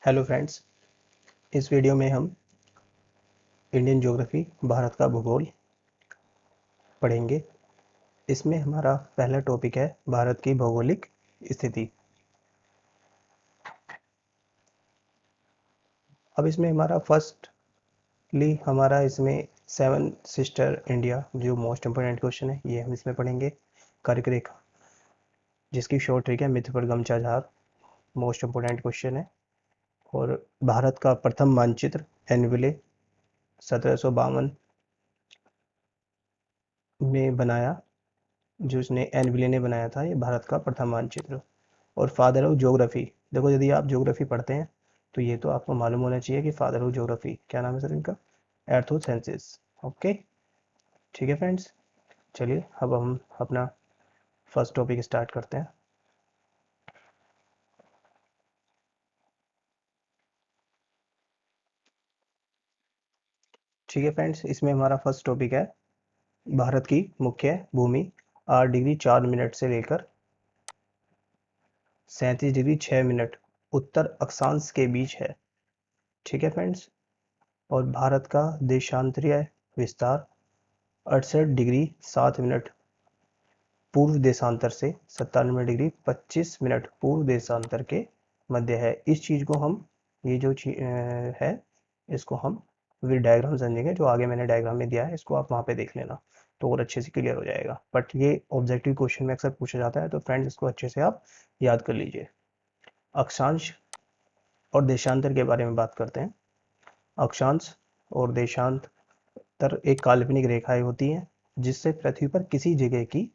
Hello friends, इस video में हम इंडियन ज्योग्राफी भारत का भूगोल पढ़ेंगे। इसमें हमारा पहला टॉपिक है भारत की भौगोलिक स्थिति। अब इसमें हमारा हमारा इसमें सेवन सिस्टर इंडिया जो मोस्ट इम्पोर्टेंट क्वेश्चन है ये हम इसमें पढ़ेंगे। कर्क रेखा जिसकी शॉर्ट ट्रिक है मित्र पर गमचा झार, मोस्ट इम्पोर्टेंट क्वेश्चन है। और भारत का प्रथम मानचित्र एनविले 1752 में बनाया, जो इसने एनविले ने बनाया था। ये भारत का प्रथम मानचित्र। और फादर ऑफ ज्योग्राफी, देखो यदि आप ज्योग्राफी पढ़ते हैं तो ये तो आपको मालूम होना चाहिए कि फादर ऑफ ज्योग्राफी क्या नाम है सर इनका, एर्थोसेंसिस। ओके, ठीक है फ्रेंड्स, चलिए अब हम अपना फर्स्ट टॉपिक स्टार्ट करते हैं। ठीक है फ्रेंड्स, इसमें हमारा फर्स्ट टॉपिक है भारत की मुख्य भूमि 8 डिग्री 4 मिनट से लेकर 37 डिग्री 6 मिनट उत्तर अक्षांश के बीच है। ठीक है फ्रेंड्स, और भारत का देशांतरीय विस्तार 68 डिग्री 7 मिनट पूर्व देशांतर से 97 डिग्री 25 मिनट पूर्व देशांतर के मध्य है। इस चीज को हम, ये जो है, इसको हम फिर डायग्राम समझेंगे। जो आगे मैंने डायग्राम में दिया है इसको आप वहां पे देख लेना तो और अच्छे से क्लियर हो जाएगा। बट ये ऑब्जेक्टिव क्वेश्चन में अक्सर पूछा जाता है, तो फ्रेंड्स इसको अच्छे से आप याद कर लीजिए। अक्षांश और देशांतर के बारे में बात करते हैं। अक्षांश और देशांतर एक काल्पनिक रेखाएं होती हैं जिससे पृथ्वी पर किसी जगह की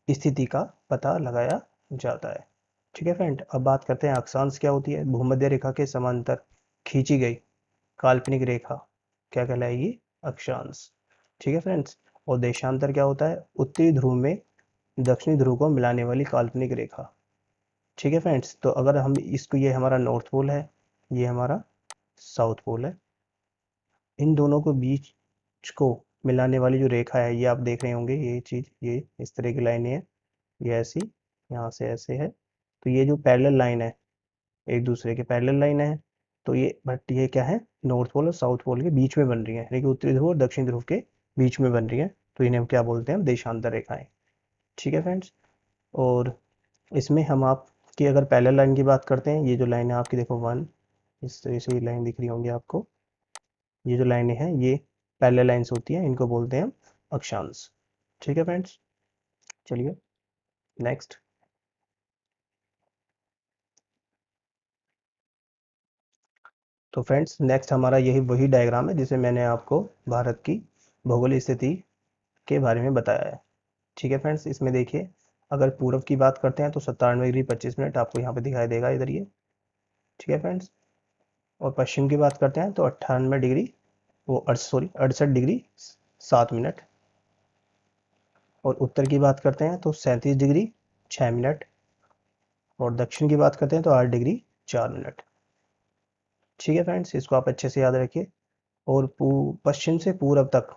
स्थिति का पता लगाया जाता है। ठीक है फ्रेंड, अब बात करते हैं अक्षांश क्या होती है। भूमध्य रेखा के समांतर खींची गई काल्पनिक रेखा क्या कहलाएगी, अक्षांश। ठीक है फ्रेंड्स, और देशांतर क्या होता है, उत्तरी ध्रुव में दक्षिणी ध्रुव को मिलाने वाली काल्पनिक रेखा। ठीक है फ्रेंड्स, तो अगर हम इसको, ये हमारा नॉर्थ पोल है, ये हमारा साउथ पोल है, इन दोनों को बीच को मिलाने वाली जो रेखा है ये आप देख रहे होंगे, ये चीज, ये इस तरह की लाइनें हैं, ये ऐसी, यहाँ से ऐसे है। तो ये जो पैरेलल लाइन है, एक दूसरे के पैरेलल लाइन है, तो ये, बट ये क्या है, नॉर्थ पोल और साउथ पोल के बीच में बन रही है, यानी कि उत्तरी ध्रुव और दक्षिण ध्रुव के बीच में बन रही है। तो इन्हें हम क्या बोलते हैं, देशांतर रेखाएं। ठीक है फ्रेंड्स, और इसमें हम आपकी अगर पैरेलल लाइन की बात करते हैं, ये जो लाइन है आपकी, देखो वन, इस तरह से ये लाइन दिख रही होंगी आपको। ये जो लाइनें हैं ये पैरेलल लाइन्स होती हैं, इनको बोलते हैं हम अक्षांश। ठीक है फ्रेंड्स, चलिए नेक्स्ट। तो फ्रेंड्स नेक्स्ट हमारा यही वही डायग्राम है जिसे मैंने आपको भारत की भौगोलिक स्थिति के बारे में बताया है। ठीक है फ्रेंड्स, इसमें देखिए, अगर पूर्व की बात करते हैं तो 97 डिग्री 25 मिनट आपको यहाँ पे दिखाई देगा, इधर ये। ठीक है फ्रेंड्स, और पश्चिम की बात करते हैं तो 98 डिग्री, वो 68 डिग्री 7 मिनट। और उत्तर की बात करते हैं तो 37 डिग्री 6 मिनट। और दक्षिण की बात करते हैं तो 8 डिग्री 4 मिनट। ठीक है फ्रेंड्स, इसको आप अच्छे से याद रखिए। और पश्चिम से पूर्व तक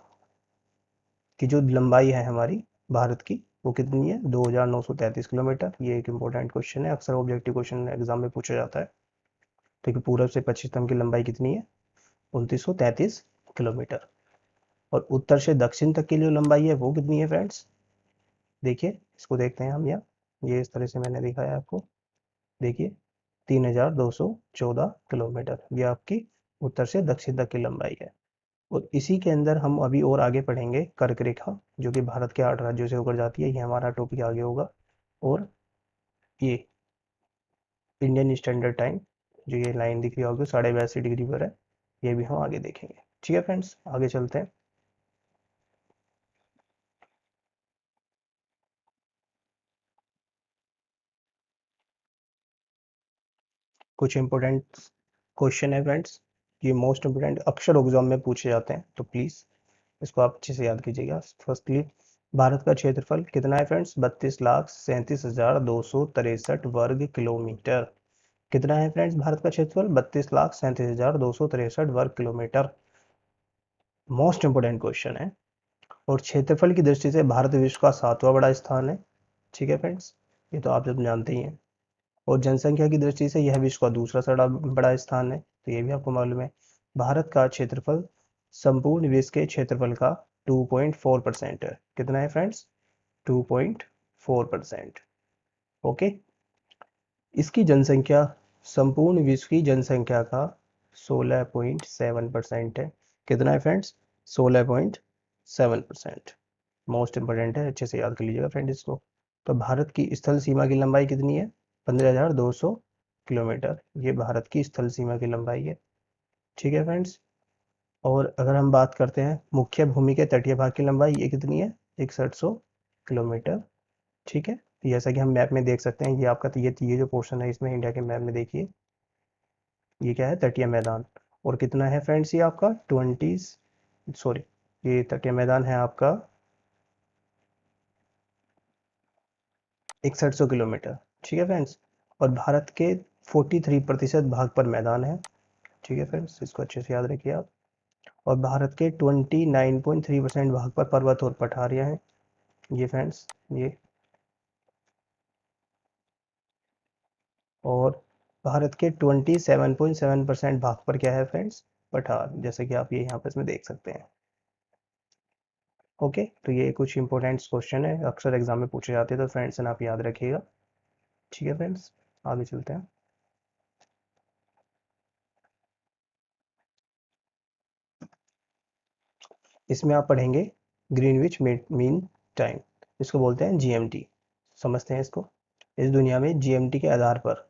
की जो लंबाई है हमारी भारत की, वो कितनी है, 2933 किलोमीटर। ये एक इंपॉर्टेंट क्वेश्चन है, अक्सर ऑब्जेक्टिव क्वेश्चन एग्जाम में पूछा जाता है। ठीक है, पूर्व से पश्चिम की लंबाई कितनी है, 2933 किलोमीटर। और उत्तर से दक्षिण तक की जो लंबाई है वो कितनी है फ्रेंड्स, देखिए इसको देखते हैं हम यहाँ, ये इस तरह से मैंने दिखाया है आपको, देखिए 3214 किलोमीटर, ये आपकी उत्तर से दक्षिण तक की लंबाई है। और इसी के अंदर हम अभी और आगे पढ़ेंगे कर्क रेखा, जो कि भारत के 8 राज्यों से होकर जाती है। ये हमारा टॉपिक आगे होगा। और ये इंडियन स्टैंडर्ड टाइम, जो ये लाइन दिख रही होगी 82.5 डिग्री पर है, ये भी हम आगे देखेंगे। ठीक है फ्रेंड्स, आगे चलते हैं। कुछ इंपॉर्टेंट क्वेश्चन है फ्रेंड्स, ये मोस्ट इंपोर्टेंट अक्सर एग्जाम में पूछे जाते हैं, तो प्लीज इसको आप अच्छे से याद कीजिएगा। फर्स्टली, भारत का क्षेत्रफल कितना है फ्रेंड्स, 32,37,263 वर्ग किलोमीटर। कितना है फ्रेंड्स भारत का क्षेत्रफल, 32,37,263 वर्ग किलोमीटर। मोस्ट इंपोर्टेंट क्वेश्चन है। और क्षेत्रफल की दृष्टि से भारत विश्व का 7वां बड़ा स्थान है। ठीक है फ्रेंड्स, ये तो आप जब जानते ही हैं। और जनसंख्या की दृष्टि से यह विश्व का दूसरा बड़ा बड़ा स्थान है, तो ये भी आपको मालूम है। भारत का क्षेत्रफल संपूर्ण विश्व के क्षेत्रफल का 2.4% है। कितना है फ्रेंड्स? 2.4%। ओके। इसकी जनसंख्या संपूर्ण विश्व की जनसंख्या का 16.7% है। कितना है फ्रेंड्स? 16.7%। मोस्ट इंपोर्टेंट है, अच्छे से याद कर लीजिएगा फ्रेंड इसको। तो भारत की स्थल सीमा की लंबाई कितनी है? 15,200 किलोमीटर। ये भारत की स्थल सीमा की लंबाई है। ठीक है फ्रेंड्स। और अगर हम बात करते हैं मुख्य भूमि के तटीय भाग की लंबाई, ये कितनी है? 6100 किलोमीटर। ठीक है। जैसा कि हम मैप में देख सकते हैं, ये आपका ये जो पोर्शन है इसमें इंडिया के मैप में देखिए, ये क्या है? तटीय मैदान। और कितना है फ्रेंड्स ये आपका 20 ये तटीय मैदान है आपका 6100 किलोमीटर। ठीक है फ्रेंड्स। और भारत के 43% भाग पर मैदान है। ठीक है फ्रेंड्स, इसको अच्छे से याद रखिए आप। और भारत के 29.3% भाग पर पर्वत और पठारियां हैं। ये फ्रेंड्स ये। और भारत के 27.7% भाग पर क्या है फ्रेंड्स? पठार, जैसे कि आप ये यहाँ पर इसमें देख सकते हैं। ओके। तो ये कुछ इंपॉर्टेंट क्वेश्चन है, अक्सर एग्जाम में पूछे जाते हैं, तो फ्रेंड्स आप याद रखिएगा। ठीक है फ्रेंड्स, आगे चलते हैं। इसमें आप पढ़ेंगे ग्रीनविच मीन टाइम, इसको बोलते हैं जीएमटी। समझते हैं इसको। इस दुनिया में जीएमटी के आधार पर,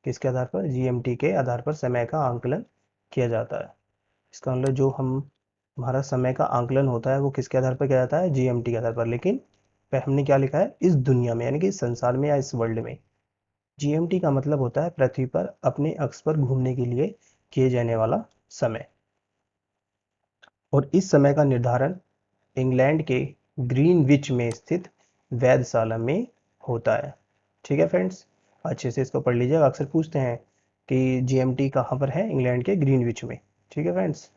किसके आधार पर? जीएमटी के आधार पर समय का आंकलन किया जाता है। इसका मतलब जो हमारा समय का आंकलन होता है वो किसके आधार पर किया जाता है? जीएमटी के आधार पर। लेकिन हमने क्या लिखा है? इस दुनिया में, यानी कि इस संसार में या इस वर्ल्ड में। जीएमटी का मतलब होता है पृथ्वी पर अपने अक्ष पर घूमने के लिए किए जाने वाला समय। और इस समय का निर्धारण इंग्लैंड के ग्रीनविच में स्थित वेधशाला में होता है। ठीक है फ्रेंड्स, अच्छे से इसको पढ़ लीजिएगा, अक्सर पूछते हैं कि जीएमटी कहाँ पर है? इंग्लैंड के ग्रीनविच में। ठीक है फ्रेंड्स।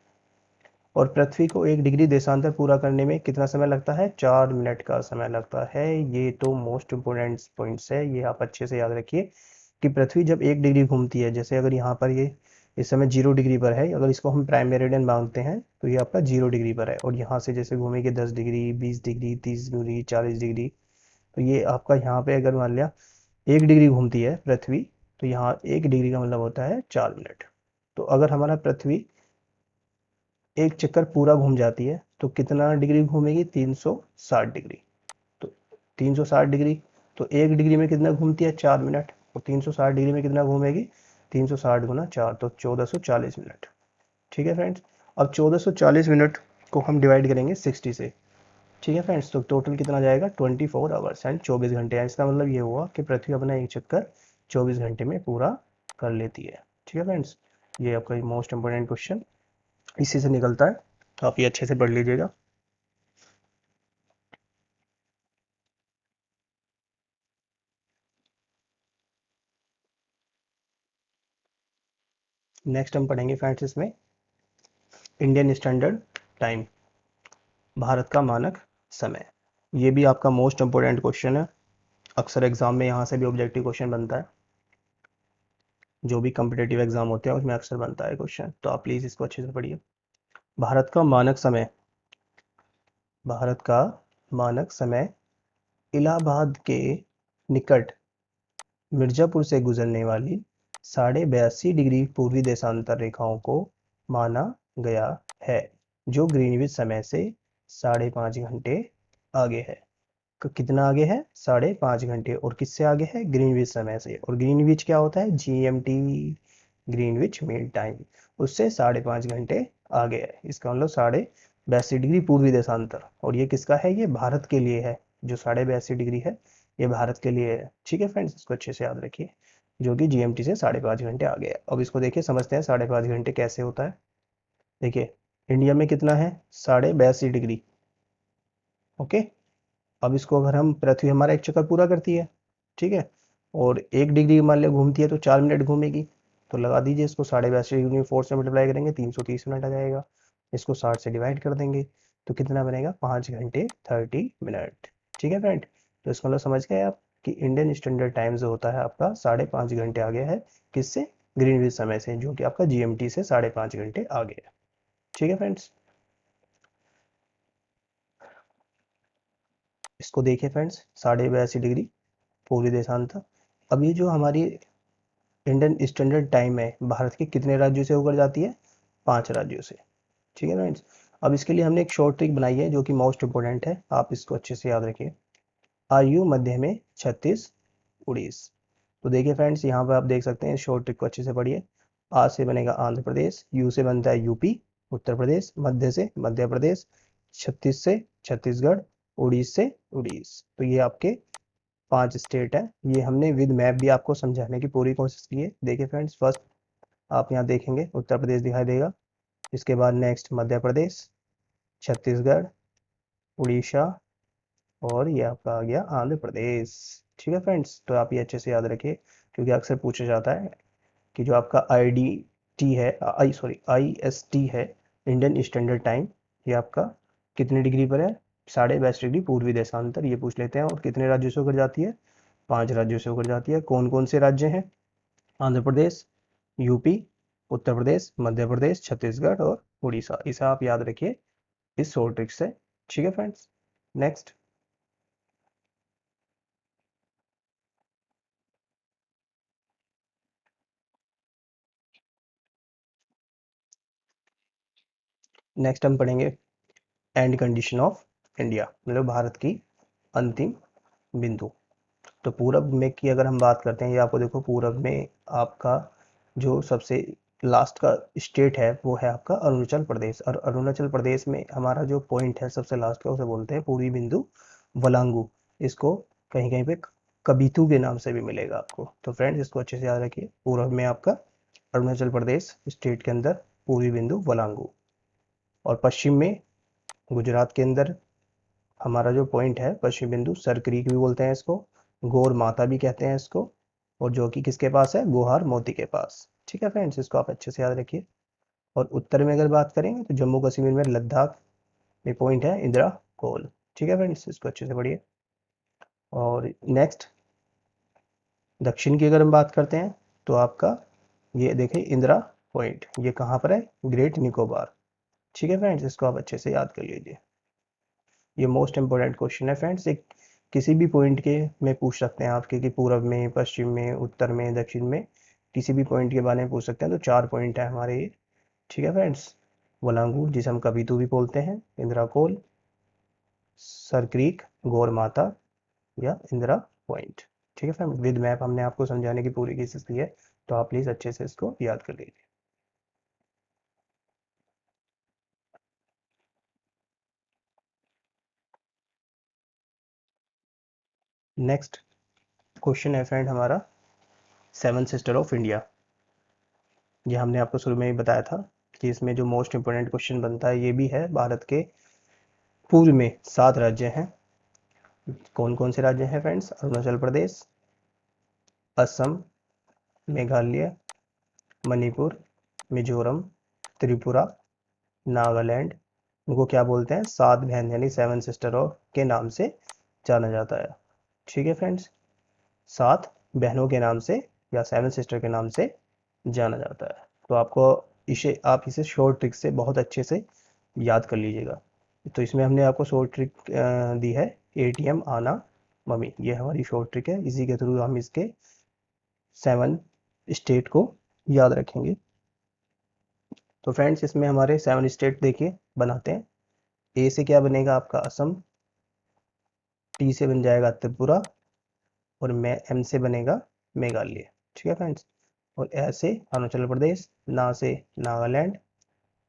और पृथ्वी को 1 डिग्री देशांतर पूरा करने में कितना समय लगता है? 4 मिनट का समय लगता है। ये तो मोस्ट इंपोर्टेंट पॉइंट्स है, ये आप अच्छे से याद रखिए कि पृथ्वी जब 1 डिग्री घूमती है, जैसे अगर यहाँ पर ये इस समय 0 डिग्री पर है, अगर इसको हम प्राइम मेरिडियन मानते हैं तो ये आपका 0 डिग्री पर है। और यहाँ से जैसे घूमेगी 10 डिग्री, 20 डिग्री, 30 डिग्री, 40 डिग्री, तो ये आपका यहाँ पे अगर मान लिया 1 डिग्री घूमती है पृथ्वी, तो यहाँ 1 डिग्री का मतलब होता है 4 मिनट। तो अगर हमारा पृथ्वी एक चक्कर पूरा घूम जाती है तो कितना डिग्री घूमेगी? 360 डिग्री। तो 360 डिग्री, तो 1 डिग्री में कितना घूमती है? 4 मिनट। और 360 डिग्री में कितना घूमेगी? 360 गुना 4, तो 1440 मिनट। ठीक है फ्रेंड्स। अब 1440 मिनट को हम डिवाइड करेंगे 60 से। ठीक है फ्रेंड्स, तो टोटल कितना जाएगा? 24 आवर्स एंड 24 घंटे। इसका मतलब ये हुआ कि पृथ्वी अपना एक चक्कर 24 घंटे में पूरा कर लेती है। ठीक है फ्रेंड्स, ये आपका मोस्ट इंपोर्टेंट क्वेश्चन इसी से निकलता है, तो आप ये अच्छे से पढ़ लीजिएगा। नेक्स्ट हम पढ़ेंगे फ्रेंड्स इसमें इंडियन स्टैंडर्ड टाइम, भारत का मानक समय। ये भी आपका मोस्ट इंपोर्टेंट क्वेश्चन है, अक्सर एग्जाम में यहाँ से भी ऑब्जेक्टिव क्वेश्चन बनता है। जो भी कम्पिटेटिव एग्जाम होते हैं उसमें अक्सर बनता है क्वेश्चन, तो आप प्लीज़ इसको अच्छे से पढ़िए। भारत का मानक समय, भारत का मानक समय इलाहाबाद के निकट मिर्जापुर से गुजरने वाली 82.5 डिग्री पूर्वी देशांतर रेखाओं को माना गया है, जो ग्रीनविच समय से 5.5 घंटे आगे है। कितना आगे है? 5.5 घंटे। और किससे आगे है? ग्रीनविच समय से। और ग्रीनविच क्या होता है? जीएमटी, ग्रीनविच मीन टाइम, उससे 5.5 घंटे आगे है। इसका मतलब 82.5 डिग्री पूर्वी देशांतर। और ये किसका है? ये भारत के लिए है। जो 82.5 डिग्री है ये भारत के लिए है। ठीक है फ्रेंड्स, इसको अच्छे से याद रखिए, जो कि जीएमटी से 5.5 घंटे आगे है। अब इसको देखिए, समझते हैं 5.5 घंटे कैसे होता है। देखिए, इंडिया में कितना है? 82.5 डिग्री। ओके। अब इसको अगर हम, पृथ्वी हमारा एक चक्कर पूरा करती है, ठीक है, और 1 डिग्री मान लिया घूमती है, तो 4 मिनट घूमेगी। तो लगा दीजिए इसको, 82.5 डिग्री 4 से मल्टीप्लाई करेंगे 330 मिनट आ जाएगा। इसको 60 से डिवाइड कर देंगे तो कितना बनेगा? 5 घंटे 30 मिनट। ठीक है फ्रेंड, तो इसका मतलब समझ गए आप। कि इंडियन स्टैंडर्ड टाइम जो होता है आपका 5.5 घंटे आगे है किससे, ग्रीनविच समय से, जो कि आपका जीएमटी से 5.5 घंटे आगे है। ठीक है फ्रेंड्स, इसको देखिए फ्रेंड्स, 82.5 डिग्री पूर्वी देशांतर। अब ये जो हमारी इंडियन स्टैंडर्ड टाइम है भारत के कितने राज्यों से होकर जाती है, 5 राज्यों से। ठीक है फ्रेंड्स, अब इसके लिए हमने एक शॉर्ट ट्रिक बनाई है जो कि मोस्ट इंपॉर्टेंट है, आप इसको अच्छे से याद रखिए। आयु मध्य में 36 उड़ीस। तो देखिए फ्रेंड्स, यहाँ पर आप देख सकते हैं, शॉर्ट ट्रिक को अच्छे से पढ़िए। आ से बनेगा आंध्र प्रदेश, यू से बनता है यूपी उत्तर प्रदेश, मध्य से मध्य प्रदेश, छत्तीस से छत्तीसगढ़, उड़ीस से उड़ीस। तो ये आपके 5 स्टेट है। ये हमने विद मैप भी आपको समझाने की पूरी कोशिश की है। देखिए फ्रेंड्स, फर्स्ट आप यहाँ देखेंगे उत्तर प्रदेश दिखाई देगा, इसके बाद नेक्स्ट मध्य प्रदेश, छत्तीसगढ़, उड़ीसा, और ये आपका आ गया आंध्र प्रदेश। ठीक है फ्रेंड्स, तो आप ये अच्छे से याद रखिए, क्योंकि अक्सर पूछा जाता है कि जो आपका IDT है, IST है, इंडियन स्टैंडर्ड टाइम, ये आपका कितने डिग्री पर है, 22.5 डिग्री पूर्वी देशांतर, ये पूछ लेते हैं। और कितने राज्यों से होकर जाती है, 5 राज्यों से होकर जाती है। कौन कौन से राज्य हैं, आंध्र प्रदेश, यूपी, उत्तर प्रदेश, मध्य प्रदेश, छत्तीसगढ़ और उड़ीसा। इसे आप याद रखिए इस शॉर्ट ट्रिक से। ठीक है फ्रेंड्स, नेक्स्ट नेक्स्ट हम पढ़ेंगे एंड कंडीशन ऑफ इंडिया, मतलब भारत की अंतिम बिंदु। तो पूरब में की अगर हम बात करते हैं, ये आपको देखो, पूरब में आपका जो सबसे लास्ट का स्टेट है वो है आपका अरुणाचल प्रदेश। और अरुणाचल प्रदेश में हमारा जो पॉइंट है सबसे लास्ट का, उसे बोलते हैं पूर्वी बिंदु वलांगू। इसको कहीं कहीं पे कबीतू के नाम से भी मिलेगा आपको। तो फ्रेंड्स, इसको अच्छे से याद रखिए, पूरब में आपका अरुणाचल प्रदेश स्टेट के अंदर पूर्वी बिंदु वलांगू, और पश्चिम में गुजरात के अंदर हमारा जो पॉइंट है पश्चिम बिंदु सर क्रीक भी बोलते हैं इसको, गौर माता भी कहते हैं इसको, और जो कि किसके पास है, गोहार मोती के पास। ठीक है फ्रेंड्स, इसको आप अच्छे से याद रखिए। और उत्तर में अगर बात करेंगे तो जम्मू कश्मीर में लद्दाख में पॉइंट है इंदिरा कोल। ठीक है फ्रेंड्स, इसको अच्छे से पढ़िए। और नेक्स्ट दक्षिण की अगर हम बात करते हैं तो आपका ये देखिए इंदिरा पॉइंट, ये कहाँ पर है, ग्रेट निकोबार। ठीक है फ्रेंड्स, इसको आप अच्छे से याद कर लीजिए। ये मोस्ट इंपॉर्टेंट क्वेश्चन है फ्रेंड्स, एक किसी भी पॉइंट के में पूछ सकते हैं आपके, कि पूरब में, पश्चिम में, उत्तर में, दक्षिण में, किसी भी पॉइंट के बारे में पूछ सकते हैं। तो 4 पॉइंट है हमारे ये। ठीक है फ्रेंड्स, वलांगू जिसे हम कबीतू भी बोलते हैं, इंदिरा कोल, सर क्रीक, गौर माता, या इंदिरा पॉइंट। ठीक है फ्रेंड, विद मैप हमने आपको समझाने की पूरी कोशिश की है, तो आप प्लीज अच्छे से इसको याद कर लीजिए। नेक्स्ट क्वेश्चन है फ्रेंड हमारा, 7 सिस्टर ऑफ इंडिया। ये हमने आपको शुरू में ही बताया था कि इसमें जो मोस्ट इंपोर्टेंट क्वेश्चन बनता है, ये भी है। भारत के पूर्व में 7 राज्य हैं। कौन कौन से राज्य हैं फ्रेंड्स, अरुणाचल प्रदेश, असम, मेघालय, मणिपुर, मिजोरम, त्रिपुरा, नागालैंड। उनको क्या बोलते हैं, 7 बहन यानी 7 सिस्टर ऑफ के नाम से जाना जाता है। ठीक है फ्रेंड्स, 7 बहनों के नाम से या 7 सिस्टर के नाम से जाना जाता है। तो आपको इसे शॉर्ट ट्रिक से बहुत अच्छे से याद कर लीजिएगा। तो इसमें हमने आपको शॉर्ट ट्रिक दी है, ATM आना मम्मी, ये हमारी शॉर्ट ट्रिक है। इसी के थ्रू हम इसके 7 स्टेट को याद रखेंगे। तो फ्रेंड्स, इसमें हमारे 7 स्टेट देखिए बनाते हैं। ए से क्या बनेगा आपका असम, टी से बन जाएगा त्रिपुरा, और एम से बनेगा मेघालय। ठीक है फ्रेंड्स, और ए से अरुणाचल प्रदेश, ना से नागालैंड,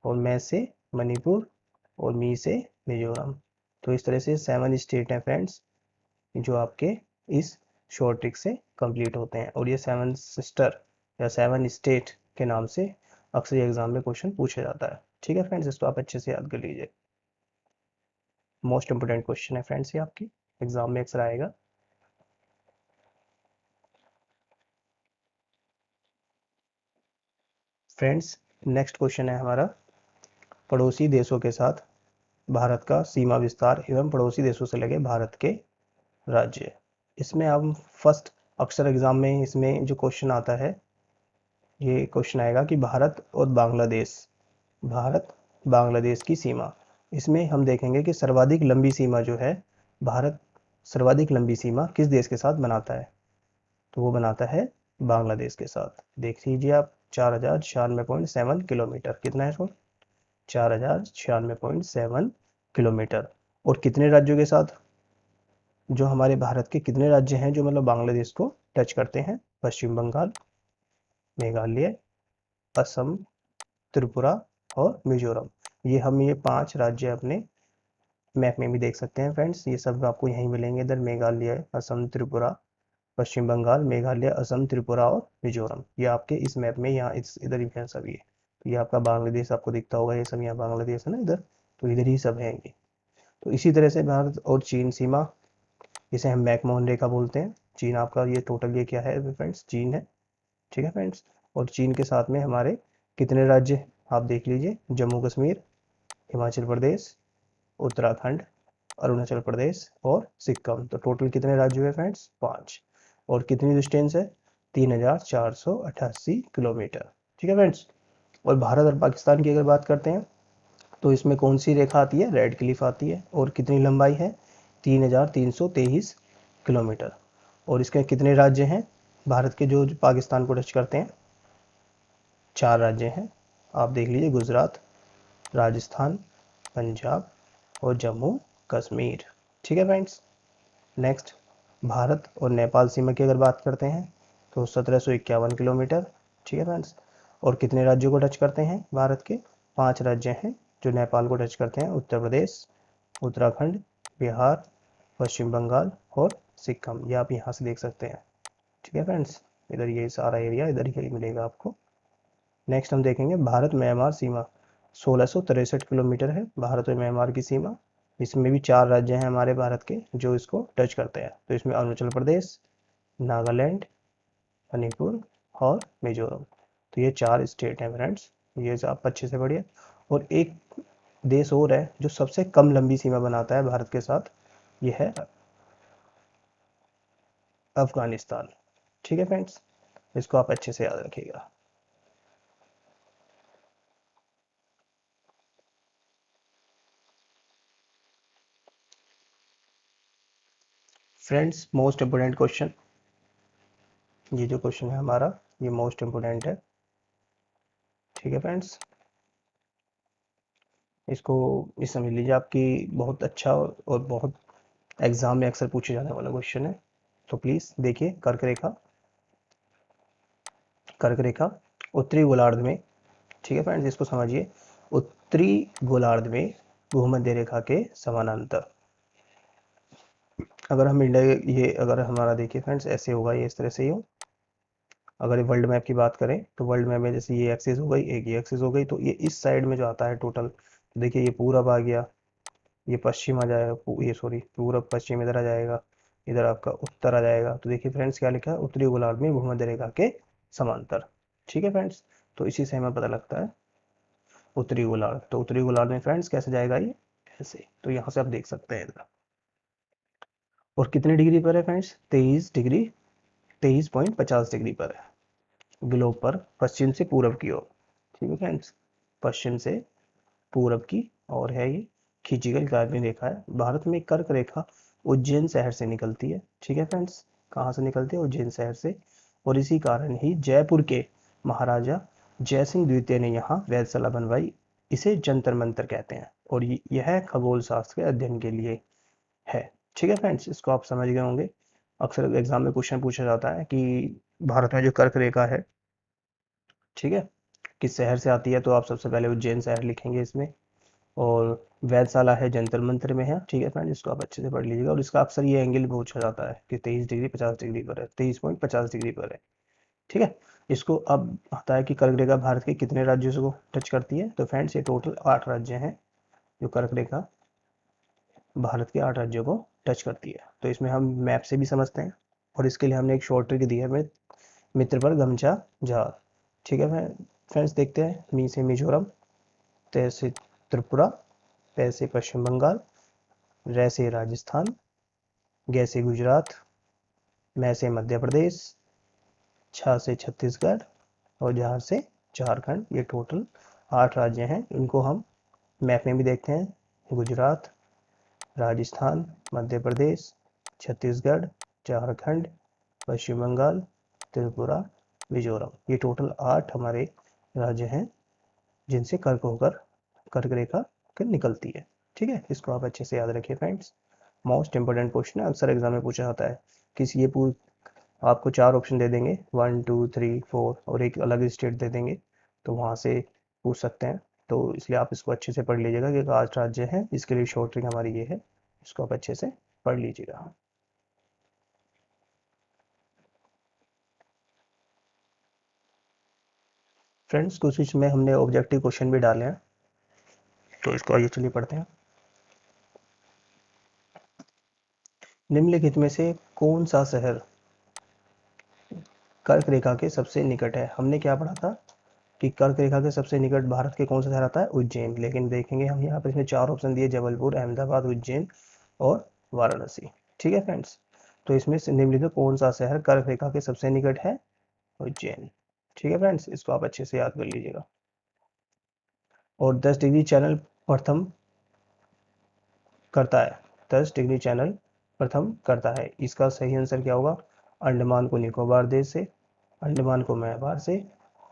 और मैं से मणिपुर, और मी से मिजोरम। तो इस तरह से 7 स्टेट हैं फ्रेंड्स, जो आपके इस शॉर्ट ट्रिक से कंप्लीट होते हैं। और ये 7 सिस्टर या 7 स्टेट के नाम से अक्सर एग्जाम में क्वेश्चन पूछा जाता है। ठीक है फ्रेंड्स, इसको आप अच्छे से याद कर लीजिए। मोस्ट इंपोर्टेंट क्वेश्चन है फ्रेंड्स, ये आपकी एग्जाम में अक्सर आएगा। फ्रेंड्स, नेक्स्ट क्वेश्चन है हमारा, पड़ोसी देशों के साथ भारत का सीमा विस्तार एवं पड़ोसी देशों से लगे भारत के राज्य। इसमें हम फर्स्ट अक्सर एग्जाम में इसमें जो क्वेश्चन आता है, ये क्वेश्चन आएगा कि भारत और बांग्लादेश की सीमा। इसमें हम देखेंगे कि सर्वाधिक लंबी सीमा जो है, भारत सर्वाधिक लंबी सीमा किस देश के साथ बनाता है, तो वो बनाता है बांग्लादेश के साथ। देख लीजिए आप, 4096.7 किलोमीटर, कितना है इसको, 4096.7 किलोमीटर। और कितने राज्यों के साथ, जो हमारे भारत के कितने राज्य हैं जो मतलब बांग्लादेश को टच करते हैं, पश्चिम बंगाल, मेघालय, असम, त्रिपुरा और मिजोरम। ये 5 राज्य अपने मैप में भी देख सकते हैं फ्रेंड्स, ये सब आपको यहीं मिलेंगे इधर, मेघालय, असम, त्रिपुरा, पश्चिम बंगाल, मेघालय, असम, त्रिपुरा और मिजोरम। ये आपके इस मैप में यहाँ इधर ही है सभी। तो ये आपका बांग्लादेश आपको दिखता होगा, ये सब यहाँ बांग्लादेश है ना इधर, तो इधर ही सब है ये। तो इसी तरह से भारत और चीन सीमा, इसे हम मैकमोहन रेखा बोलते हैं। चीन आपका ये टोटल ये क्या है फ्रेंड्स, चीन है, ठीक है फ्रेंड्स। और चीन के साथ में हमारे कितने राज्य आप देख लीजिए, जम्मू कश्मीर, हिमाचल प्रदेश, उत्तराखंड, अरुणाचल प्रदेश और सिक्किम। तो टोटल कितने राज्य हुए फ्रेंड्स, 5। और कितनी डिस्टेंस है, 3488 किलोमीटर, ठीक है फ्रेंड्स। और भारत और पाकिस्तान की अगर बात करते हैं, तो इसमें कौन सी रेखा आती है, रेड क्लिफ आती है। और कितनी लंबाई है, 3323 किलोमीटर। और इसके कितने राज्य हैं भारत के जो पाकिस्तान को टच करते हैं, 4 राज्य हैं, आप देख लीजिए, गुजरात, राजस्थान, पंजाब और जम्मू कश्मीर, ठीक है फ्रेंड्स। नेक्स्ट, भारत और नेपाल सीमा की अगर बात करते हैं, तो 1751 किलोमीटर, ठीक है फ्रेंड्स। और कितने राज्यों को टच करते हैं भारत के, 5 राज्य हैं जो नेपाल को टच करते हैं, उत्तर प्रदेश, उत्तराखंड, बिहार, पश्चिम बंगाल और सिक्किम। ये आप यहाँ से देख सकते हैं, ठीक है फ्रेंड्स। इधर ये सारा एरिया इधर ही मिलेगा आपको। नेक्स्ट हम देखेंगे भारत म्यांमार सीमा, 1663 किलोमीटर है भारत और म्यांमार की सीमा। इसमें भी 4 राज्य हैं हमारे भारत के जो इसको टच करते हैं। तो इसमें अरुणाचल प्रदेश, नागालैंड, मणिपुर और मिजोरम। तो ये 4 स्टेट हैं फ्रेंड्स, ये आप अच्छे से पढ़िए। और एक देश और है जो सबसे कम लंबी सीमा बनाता है भारत के साथ, ये है अफगानिस्तान, ठीक है फ्रेंड्स। इसको आप अच्छे से याद रखिएगा। फ्रेंड्स, मोस्ट इम्पोर्टेंट क्वेश्चन, ये जो क्वेश्चन है हमारा, ये मोस्ट इम्पोर्टेंट है, ठीक है फ्रेंड्स। इसको इस समझ लीजिए आपकी बहुत अच्छा और बहुत एग्जाम में अक्सर पूछे जाने वाला क्वेश्चन है। तो प्लीज देखिए, कर्क रेखा उत्तरी गोलार्ध में, ठीक है फ्रेंड्स, इसको समझिए, उत्तरी गोलार्ध में भूमध्य रेखा के समानांतर। अगर हम इंडिया, ये अगर हमारा देखिए फ्रेंड्स, ऐसे होगा, ये इस तरह से ही हो। अगर वर्ल्ड मैप की बात करें, तो वर्ल्ड मैप में जैसे ये एक्सिस हो गई, एक ये एक्सिस हो गई, तो ये इस साइड में जो आता है टोटल, तो देखिए ये पूरब आ गया, ये पश्चिम आ जाएगा, ये सॉरी पूरब पश्चिम इधर आ जाएगा, इधर आपका उत्तर आ जाएगा। तो देखिए फ्रेंड्स क्या लिखा है, उत्तरी गोलार्ध में भूमध्य रेखा के समांतर, ठीक है फ्रेंड्स। तो इसी से हमें पता लगता है उत्तरी गोलार्ध। तो उत्तरी गोलार्ध में फ्रेंड्स कैसे जाएगा, ये ऐसे, तो यहाँ से आप देख सकते हैं इधर। और कितने डिग्री पर है फ्रेंड्स, 23.50 डिग्री पर है ग्लोब पर, पश्चिम से पूरब की ओर, ठीक है फ्रेंड्स, पश्चिम से पूरब की ओर है ये खींची गई काल्पनिक रेखा है। भारत में कर्क रेखा उज्जैन शहर से निकलती है, ठीक है फ्रेंड्स। कहाँ से निकलती है, उज्जैन शहर से। और इसी कारण ही जयपुर के महाराजा जयसिंह द्वितीय ने यहाँ वेधशाला बनवाई, इसे जंतर मंतर कहते हैं। और यह खगोल शास्त्र के अध्ययन के लिए है, ठीक है फ्रेंड्स। इसको आप समझ गए होंगे, अक्सर एग्जाम में क्वेश्चन पूछा जाता है कि भारत में जो कर्क रेखा है, ठीक है, किस शहर से आती है, तो आप सबसे पहले उज्जैन शहर लिखेंगे इसमें। और वेधशाला है जंतर मंतर में है, ठीक है फ्रेंड, इसको आप अच्छे से पढ़ लीजिएगा। और इसका अक्सर ये एंगल पूछा जाता है कि 23 डिग्री 50 डिग्री पर है, 23.50 डिग्री पर है, ठीक है। इसको अब आता है कि कर्क रेखा भारत के कितने राज्यों को टच करती है, तो फ्रेंड्स ये टोटल 8 राज्य हैं जो कर्क रेखा भारत के 8 राज्यों को टच करती है। तो इसमें हम मैप से भी समझते हैं, और इसके लिए हमने एक शॉर्ट ट्रिक दी है, मित्र पर गमछा झार, ठीक है फ्रेंड्स। देखते हैं, मी से मिजोरम, ते से त्रिपुरा, पे से पश्चिम बंगाल, रे से राजस्थान, गे से गुजरात, मैं से मध्य प्रदेश, छ से छत्तीसगढ़ और जहाँ से झारखंड। ये टोटल 8 राज्य हैं। इनको हम मैप में भी देखते हैं। गुजरात, राजस्थान, मध्य प्रदेश, छत्तीसगढ़, झारखंड, पश्चिम बंगाल, त्रिपुरा, मिजोरम। ये टोटल 8 हमारे राज्य हैं जिनसे कर्क रेखा निकलती है। ठीक है, इसको आप अच्छे से याद रखिए फ्रेंड्स। मोस्ट इंपोर्टेंट क्वेश्चन है, अक्सर एग्जाम में पूछा जाता है। किसी ये आपको 4 ऑप्शन दे देंगे, 1 2 3 4 और एक अलग स्टेट दे देंगे, तो वहाँ से पूछ सकते हैं। तो इसलिए आप इसको अच्छे से पढ़ लीजिएगा कि 8 राज्य हैं, इसके लिए शॉर्ट ट्रिक हमारी ये है, इसको आप अच्छे से पढ़ लीजिएगा। फ्रेंड्स, कुछ इसमें हमने ऑब्जेक्टिव क्वेश्चन भी डाले हैं, तो इसको आइए चलिए पढ़ते हैं। निम्नलिखित में से कौन सा शहर कर्क रेखा के सबसे निकट है? हमने क्या पढ़ा था कि कर्क रेखा के सबसे निकट भारत के कौन सा शहर आता है? उज्जैन। लेकिन देखेंगे हम यहाँ पर इसमें 4 ऑप्शन दिए, जबलपुर, अहमदाबाद, उज्जैन और वाराणसी। ठीक है फ्रेंड्स, तो इसमें से निम्नलिखित कौन सा शहर कर्क रेखा के सबसे निकट है? उज्जैन। ठीक है फ्रेंड्स, इसको आप अच्छे से याद कर लीजिएगा। और 10 डिग्री चैनल प्रथम करता है, 10 डिग्री चैनल प्रथम करता है, इसका सही आंसर क्या होगा? अंडमान को निकोबार देश से, अंडमान को म्यांमार से,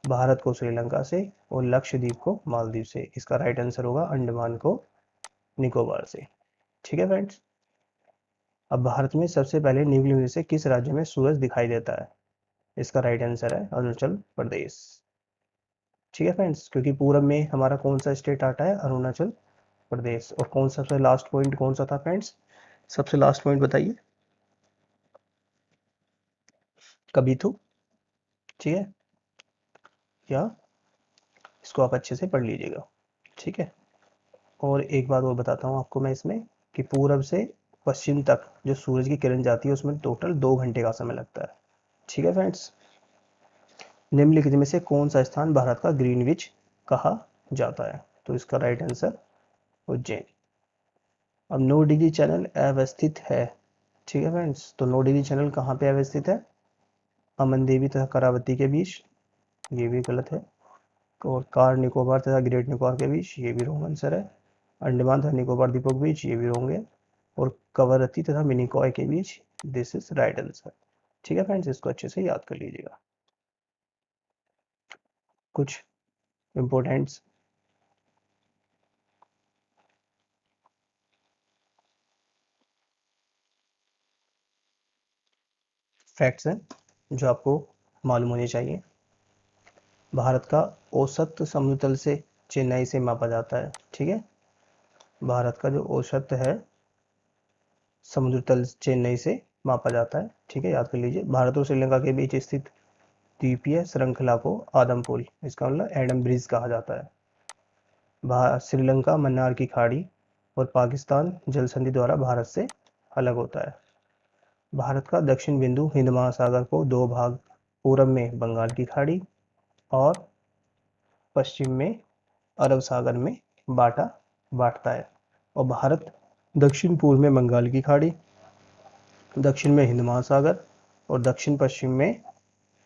भारत को श्रीलंका से और लक्षद्वीप को मालदीव से। इसका राइट आंसर होगा अंडमान को निकोबार से। ठीक है फ्रेंड्स, अब भारत में सबसे पहले निम्नलिखित में से किस राज्य में सूरज दिखाई देता है? इसका राइट आंसर है अरुणाचल प्रदेश। ठीक है फ्रेंड्स, क्योंकि पूरब में हमारा कौन सा स्टेट आता है? अरुणाचल प्रदेश। और कौन सबसे लास्ट पॉइंट कौन सा था फ्रेंड्स? सबसे लास्ट पॉइंट बताइए। कबीथू। ठीक है, या इसको आप अच्छे से पढ़ लीजिएगा। ठीक है, और एक बात और बताता हूँ आपको मैं इसमें, कि पूरब से पश्चिम तक जो सूरज की किरण जाती है उसमें टोटल 2 घंटे का समय लगता है। ठीक है फ्रेंड्स, निम्नलिखित में से कौन सा स्थान भारत का ग्रीनविच कहा जाता है? तो इसका राइट आंसर उज्जैन। अब 9 डिग्री चैनल अवस्थित है। ठीक है फ्रेंड्स, तो 9 डिग्री चैनल कहाँ पे अवस्थित है? अमन देवी तथा करावती के बीच, ये भी गलत है। और कार निकोबार तथा ग्रेट निकोबार के बीच, ये भी रॉन्ग आंसर है। अंडमान तथा निकोबार द्वीपों के बीच, ये भी रॉन्ग है। और कवरत्ती तथा मिनिकॉय के बीच, दिस इज राइट आंसर। ठीक है फ्रेंड्स, इसको अच्छे से याद कर लीजिएगा। कुछ इंपोर्टेंट्स फैक्ट्स हैं जो आपको मालूम होने चाहिए। भारत का औसत समुद्र तल से चेन्नई से मापा जाता है। ठीक है, भारत का जो औसत है समुद्र तल चेन्नई से मापा जाता है। ठीक है, याद कर लीजिए। भारत और श्रीलंका के बीच स्थित द्वीपीय श्रृंखला को आदम पुल, इसका मतलब एडम ब्रिज कहा जाता है। श्रीलंका मन्नार की खाड़ी और पाकिस्तान जल संधि द्वारा भारत से अलग होता है। भारत का दक्षिण बिंदु हिंद महासागर को 2 भाग, पूरब में बंगाल की खाड़ी और पश्चिम में अरब सागर में बांटता है। और भारत दक्षिण पूर्व में बंगाल की खाड़ी, दक्षिण में हिंद महासागर और दक्षिण पश्चिम में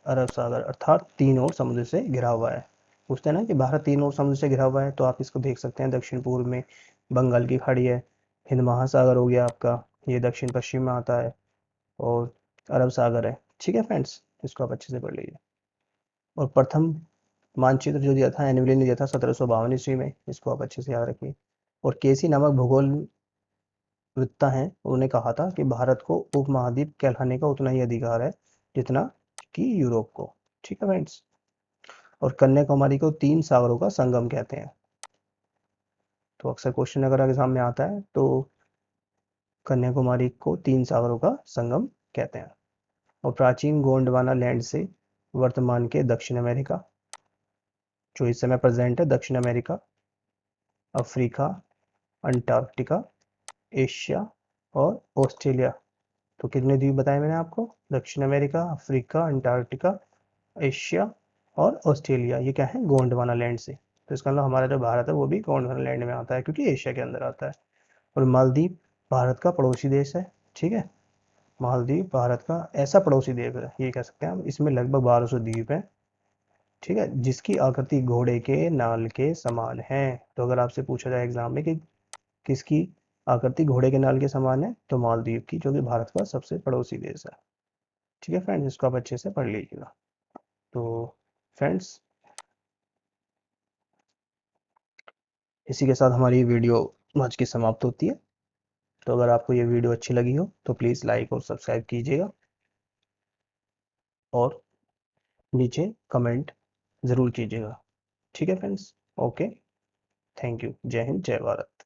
अरब सागर, अर्थात 3 ओर समुद्र से घिरा हुआ है। पूछते हैं ना कि भारत 3 ओर समुद्र से घिरा हुआ है, तो आप इसको देख सकते हैं। दक्षिण पूर्व में बंगाल की खाड़ी है, हिंद महासागर हो गया आपका, ये दक्षिण पश्चिम में आता है, और अरब सागर है। ठीक है फ्रेंड्स, इसको आप अच्छे से पढ़ लीजिए। और प्रथम मानचित्र जो दिया था एनिवले ने दिया था 1752 ईस्वी में, इसको आप अच्छे से याद रखिए। और केसी नामक भूगोलविद्ता हैं, उन्होंने कहा था कि भारत को उपमहाद्वीप कहलाने का उतना ही अधिकार है जितना कि यूरोप को। ठीक है फ्रेंड्स, और कन्याकुमारी को 3 सागरों का संगम कहते हैं। तो अक्सर क्वेश्चन अगर एग्जाम में आता है तो कन्याकुमारी को 3 सागरों का संगम कहते हैं। और प्राचीन गोंडवाना लैंड से वर्तमान के दक्षिण अमेरिका, जो इस समय प्रेजेंट है दक्षिण अमेरिका, अफ्रीका, अंटार्कटिका, एशिया और ऑस्ट्रेलिया। तो कितने द्वीप बताए मैंने आपको? दक्षिण अमेरिका, अफ्रीका, अंटार्कटिका, एशिया और ऑस्ट्रेलिया। ये क्या है? गोंडवाना लैंड से। तो इसका मतलब हमारा जो भारत है वो भी गोंडवाना लैंड में आता है, क्योंकि एशिया के अंदर आता है। और मालदीव भारत का पड़ोसी देश है। ठीक है, मालदीव भारत का ऐसा पड़ोसी देश है, ये कह सकते हैं हम। इसमें लगभग 1200 द्वीप हैं, ठीक है, जिसकी आकृति घोड़े के नाल के समान है। तो अगर आपसे पूछा जाए एग्जाम में कि किसकी आकृति घोड़े के नाल के समान है, तो मालदीव की, जो कि भारत का सबसे पड़ोसी देश है। ठीक है फ्रेंड्स, इसको आप अच्छे से पढ़ लीजिएगा। तो फ्रेंड्स, इसी के साथ हमारी वीडियो आज की समाप्त होती है। तो अगर आपको ये वीडियो अच्छी लगी हो तो प्लीज़ लाइक और सब्सक्राइब कीजिएगा, और नीचे कमेंट ज़रूर कीजिएगा। ठीक है फ्रेंड्स, ओके, थैंक यू, जय हिंद, जय भारत।